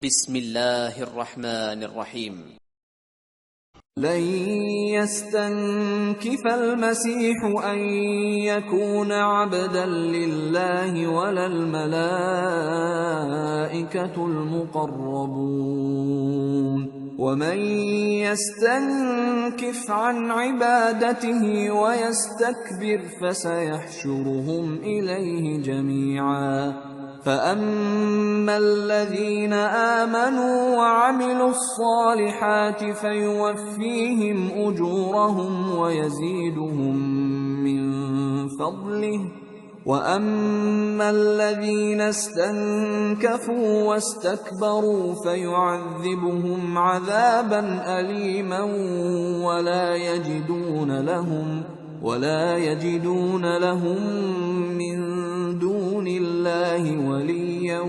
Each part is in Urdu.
بسم الله الرحمن الرحيم. لن يستنكف المسيح أن يكون عبدا لله ولا الملائكة المقربون ومن يستنكف عن عبادته ويستكبر فسيحشرهم إليه جميعا فأما الذين آمنوا وعملوا الصالحات فيوفيهم أجورهم ويزيدهم من فضله وأما الذين استنكفوا واستكبروا فيعذبهم عذابا أليما ولا يجدون لهم من دون اللہ ولیا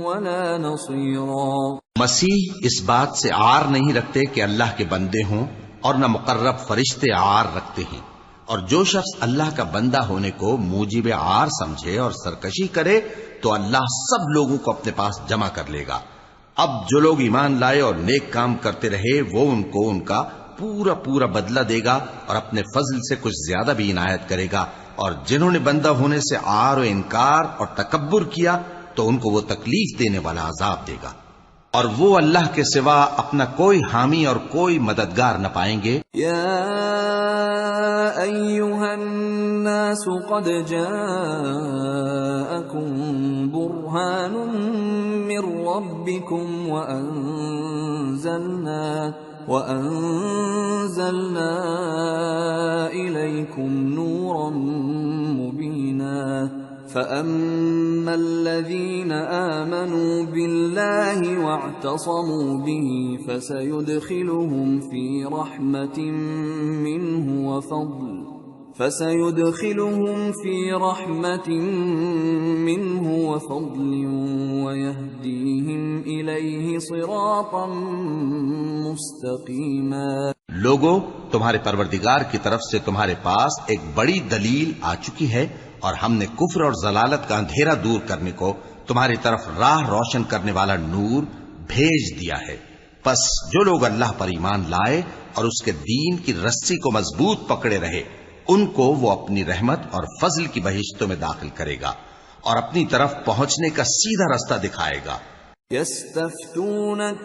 ولا نصیرا۔ مسیح اس بات سے عار نہیں رکھتے کہ اللہ کے بندے ہوں اور نہ مقرب فرشتے عار رکھتے ہیں، اور جو شخص اللہ کا بندہ ہونے کو موجب عار سمجھے اور سرکشی کرے تو اللہ سب لوگوں کو اپنے پاس جمع کر لے گا۔ اب جو لوگ ایمان لائے اور نیک کام کرتے رہے وہ ان کو ان کا پورا بدلہ دے گا اور اپنے فضل سے کچھ زیادہ بھی عنایت کرے گا، اور جنہوں نے بندہ ہونے سے عار و انکار اور تکبر کیا تو ان کو وہ تکلیف دینے والا عذاب دے گا، اور وہ اللہ کے سوا اپنا کوئی حامی اور کوئی مددگار نہ پائیں گے۔ یا ایھا الناس قد جاءکم برہان من ربکم وَأَنزَلْنَا إِلَيْكُمْ نُورًا مُبِينًا فَأَمَّا الَّذِينَ آمَنُوا بِاللَّهِ وَاعْتَصَمُوا بِهِ فَسَيُدْخِلُهُمْ فِي رَحْمَةٍ مِّنْهُ وَفَضْلٍ وَيَهْدِيهِمْ إِلَيْهِ صِرَاطًا مُسْتَقِيمًا۔ لوگو، تمہارے پروردگار کی طرف سے تمہارے پاس ایک بڑی دلیل آ چکی ہے، اور ہم نے کفر اور ضلالت کا اندھیرا دور کرنے کو تمہاری طرف راہ روشن کرنے والا نور بھیج دیا ہے۔ پس جو لوگ اللہ پر ایمان لائے اور اس کے دین کی رسی کو مضبوط پکڑے رہے، ان کو وہ اپنی رحمت اور فضل کی بہشتوں میں داخل کرے گا اور اپنی طرف پہنچنے کا سیدھا رستہ دکھائے گا۔ یستفتونک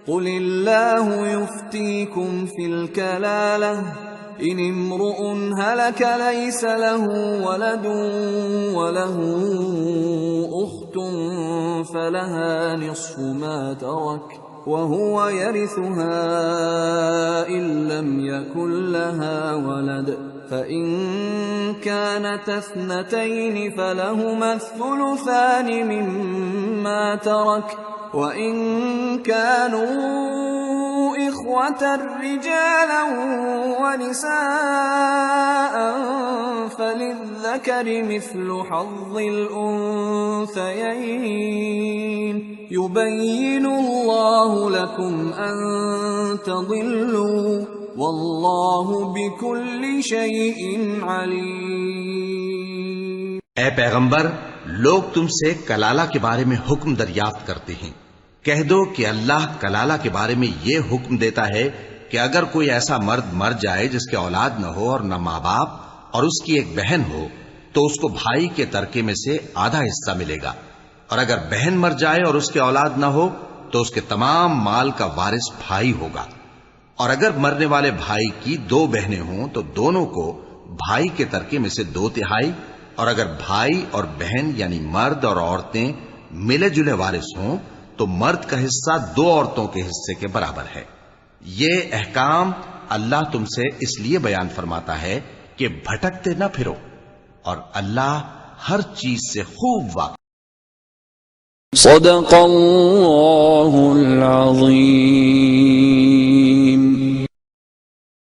قل اللہ یفتیکم فی الکلالہ ان امرؤ هلك ليس له ولد وله اخت فلها نصف ما ترك وهو يرثها ان لم يكن لها ولد فإن كانت اثنتين فلهما الثلثان مما ترك وإن كانوا إخوة رجالا ونساء فللذكر مثل حظ الأنثيين يبين الله لكم أن تضلوا واللہ بکل شیء علیم۔ اے پیغمبر، لوگ تم سے کلالہ کے بارے میں حکم دریافت کرتے ہیں، کہہ دو کہ اللہ کلالہ کے بارے میں یہ حکم دیتا ہے کہ اگر کوئی ایسا مرد مر جائے جس کے اولاد نہ ہو اور نہ ماں باپ اور اس کی ایک بہن ہو تو اس کو بھائی کے ترکے میں سے آدھا حصہ ملے گا، اور اگر بہن مر جائے اور اس کے اولاد نہ ہو تو اس کے تمام مال کا وارث بھائی ہوگا، اور اگر مرنے والے بھائی کی دو بہنیں ہوں تو دونوں کو بھائی کے ترکے میں سے 2/3، اور اگر بھائی اور بہن یعنی مرد اور عورتیں ملے جلے وارث ہوں تو مرد کا حصہ 2 عورتوں کے حصے کے برابر ہے۔ یہ احکام اللہ تم سے اس لیے بیان فرماتا ہے کہ بھٹکتے نہ پھرو، اور اللہ ہر چیز سے خوب واقف۔ صدق اللہ العظیم۔